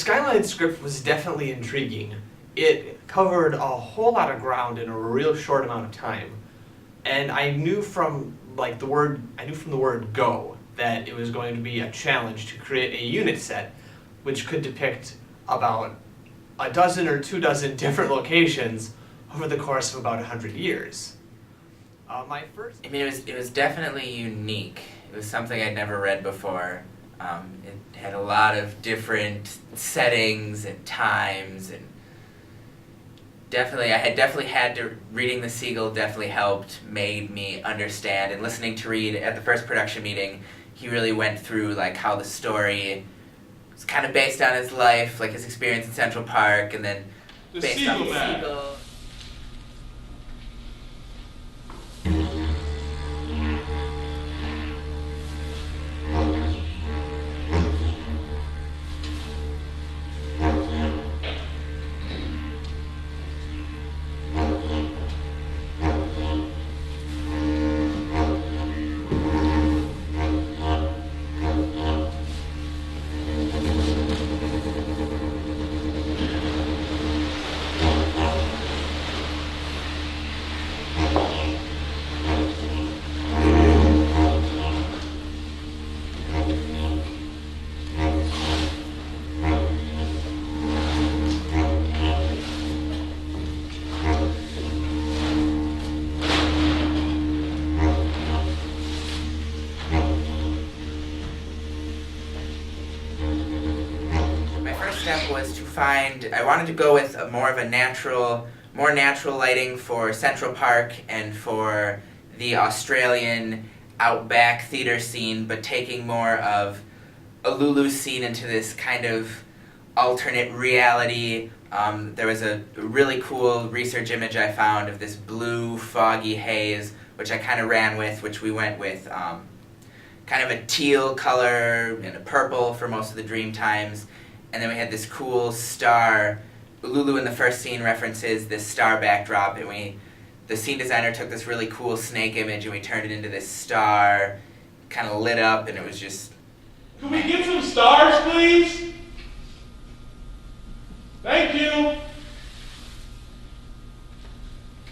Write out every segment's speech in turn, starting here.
Skyline script was definitely intriguing. It covered a whole lot of ground in a real short amount of time. And I knew from the word go that it was going to be a challenge to create a unit set which could depict about a dozen or 24 different locations over the course of about 100 years. It was definitely unique. It was something I'd never read before. It had a lot of different settings and times, and reading The Seagull definitely helped, made me understand, and listening to Reed at the first production meeting, he really went through how the story was kind of based on his life, his experience in Central Park, and then based on The Seagull. I wanted to go with more natural lighting for Central Park and for the Australian outback theater scene, but taking more of a Lulu scene into this kind of alternate reality. There was a really cool research image I found of this blue foggy haze, which I kind of ran with, which we went with kind of a teal color and a purple for most of the dream times. And then we had this cool star. Lulu in the first scene references this star backdrop, and the scene designer took this really cool snake image and we turned it into this star, kind of lit up, and it was just... Can we get some stars, please? Thank you.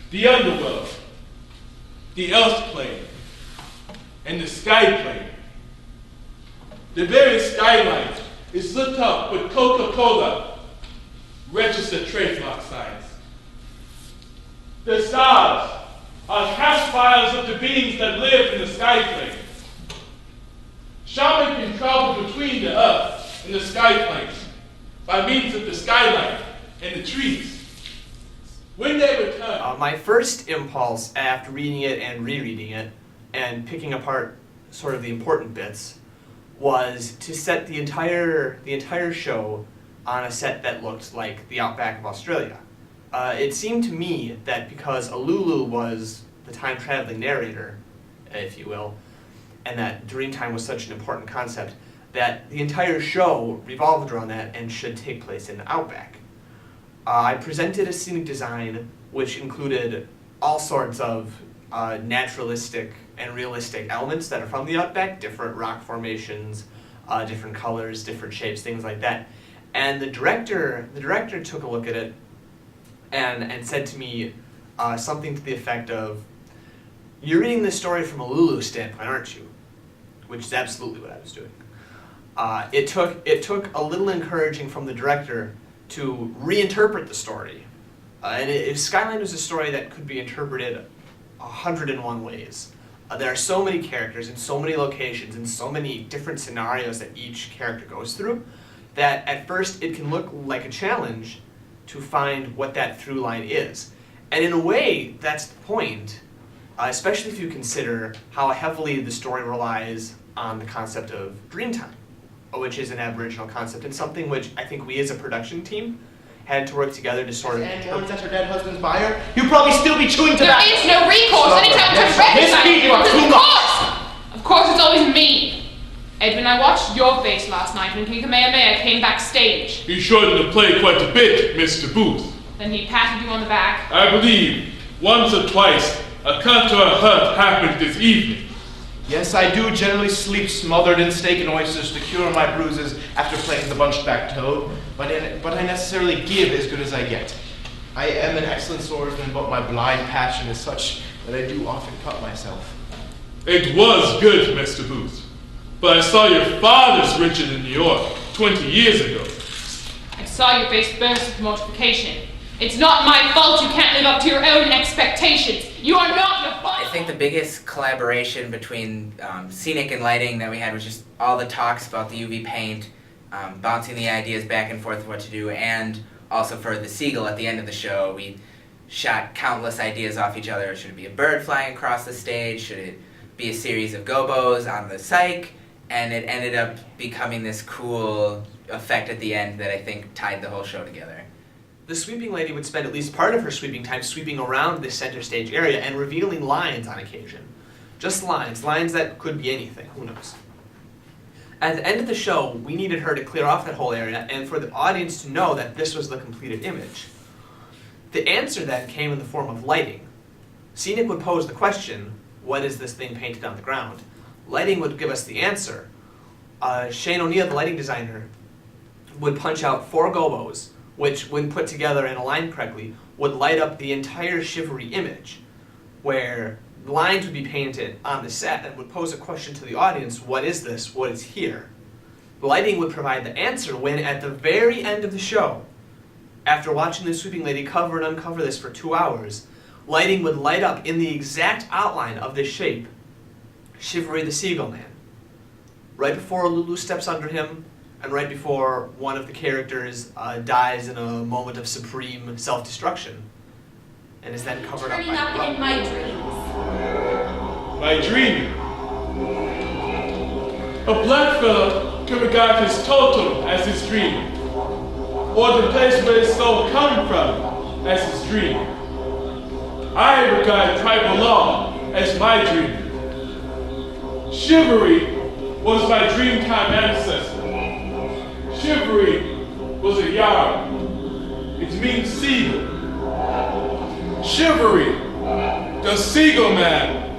The underworld, the earth plane, and the sky plane. The very skyline is lit up with Coca-Cola registered trademark signs. The stars are hash files of the beings that live in the sky plane. Shaman can travel between the earth and the sky planes by means of the skyline and the trees. When they return... My first impulse after reading it and rereading it and picking apart sort of the important bits was to set the entire show on a set that looked like the outback of Australia. It seemed to me that because Alulu was the time-traveling narrator, if you will, and that Dreamtime was such an important concept, that the entire show revolved around that and should take place in the outback. I presented a scenic design which included all sorts of naturalistic and realistic elements that are from the outback, different rock formations, different colors, different shapes, things like that. And the director took a look at it and said to me something to the effect of, "You're reading this story from a Lulu standpoint, aren't you?" Which is absolutely what I was doing. It took a little encouraging from the director to reinterpret the story. And Skyline was a story that could be interpreted 101 ways. There are so many characters and so many locations and so many different scenarios that each character goes through that at first it can look like a challenge to find what that through line is. And in a way, that's the point, especially if you consider how heavily the story relies on the concept of Dreamtime, which is an Aboriginal concept and something which I think we as a production team had to work together to sort of... And that's her dead husband's buyer? You'd probably still be chewing tobacco. There is no recourse. Anytime to Riverside. Of course, it's always me. Edwin, I watched your face last night when King Kamehameha came backstage. He shortened the play quite a bit, Mr. Booth. Then he patted you on the back. I believe once or twice a cut or a hurt happened this evening. Yes, I do generally sleep smothered in steak and oysters to cure my bruises after playing the bunchback toad, but I necessarily give as good as I get. I am an excellent swordsman, but my blind passion is such that I do often cut myself. It was good, Mr. Booth. But I saw your father's riches in New York 20 years ago. I saw your face burst with mortification. It's not my fault you can't live up to your own expectations. You are not your father. I think the biggest collaboration between Scenic and lighting that we had was just all the talks about the UV paint, bouncing the ideas back and forth of what to do, and also for the seagull at the end of the show, we shot countless ideas off each other. Should it be a bird flying across the stage? Should it be a series of gobos on the cyc? And it ended up becoming this cool effect at the end that I think tied the whole show together. The sweeping lady would spend at least part of her sweeping time sweeping around this center stage area and revealing lines on occasion. Just lines that could be anything, who knows. At the end of the show, we needed her to clear off that whole area and for the audience to know that this was the completed image. The answer then came in the form of lighting. Scenic would pose the question, what is this thing painted on the ground? Lighting would give us the answer. Shane O'Neill, the lighting designer, would punch out 4 gobos, which, when put together and aligned correctly, would light up the entire Shivery image, where lines would be painted on the set and would pose a question to the audience, what is this? What is here? Lighting would provide the answer when, at the very end of the show, after watching the sweeping lady cover and uncover this for 2 hours, lighting would light up in the exact outline of this shape, Shivery the Seagull Man. Right before Lulu steps under him, and right before one of the characters dies in a moment of supreme self-destruction, and is then covered up by turning up in my dreams. By dreaming. A black fella can regard his totem as his dream, or the place where his soul comes from as his dream. I regard tribal law as my dream. Shivery was my dreamtime ancestor. Shivery was a yard. It means seagull. Shivery, the seagull man.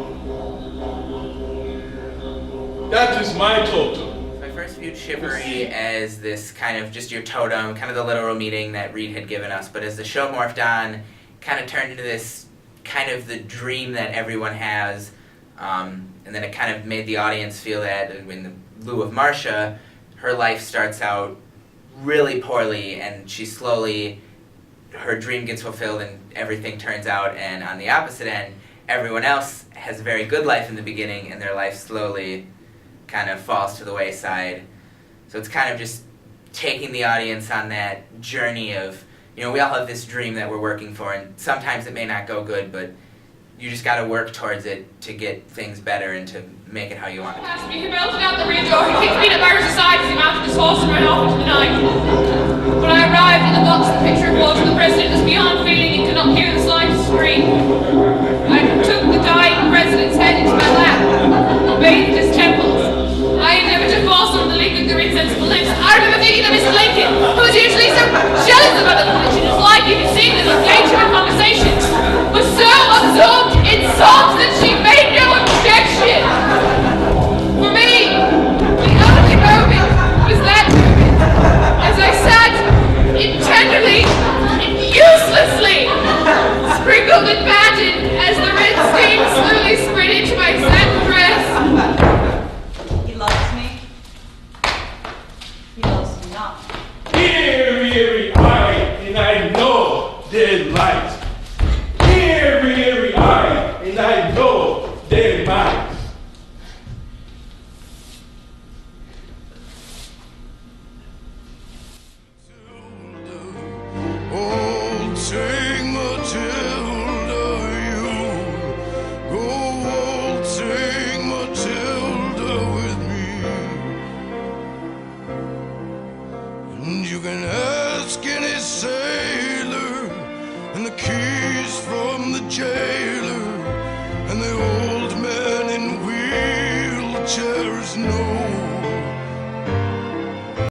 That is my totem. So I first viewed Shivery as this kind of just your totem, kind of the literal meaning that Reed had given us, but as the show morphed on, kind of turned into this kind of the dream that everyone has, and then it kind of made the audience feel that in the lieu of Marcia, her life starts out really poorly and she slowly, her dream gets fulfilled and everything turns out, and on the opposite end, everyone else has a very good life in the beginning and their life slowly kind of falls to the wayside. So it's kind of just taking the audience on that journey of, you know, we all have this dream that we're working for, and sometimes it may not go good, but you just got to work towards it to get things better and to make it how you want it to be. He belted out the rear door. He kicked me to Riverside as he mounted his horse and ran off into the night. When I arrived in the box, the picture of Walter the President was beyond feeling and could not hear the slightest scream. I took the dying president's head into my lap, bathed his temples. I endeavored to force on the liquid their insensible lips. I remember thinking of Mr. Lincoln, who was usually so jealous of other women in his life, you could see them engage her in conversation, was so absorbed in songs that she made no objection. For me, the only moment was that moment, as I sat tenderly and uselessly, sprinkled and battered as the red stain slowly spread into my satin dress. He loves me. He loves me not. Eerie eye, and I know their light. Eerie eye, and I know their mind. Oh, take Matilda, you go waltzing Matilda with me, and you can ask any sailor, and the keys from the jailer, and the old man in wheelchairs know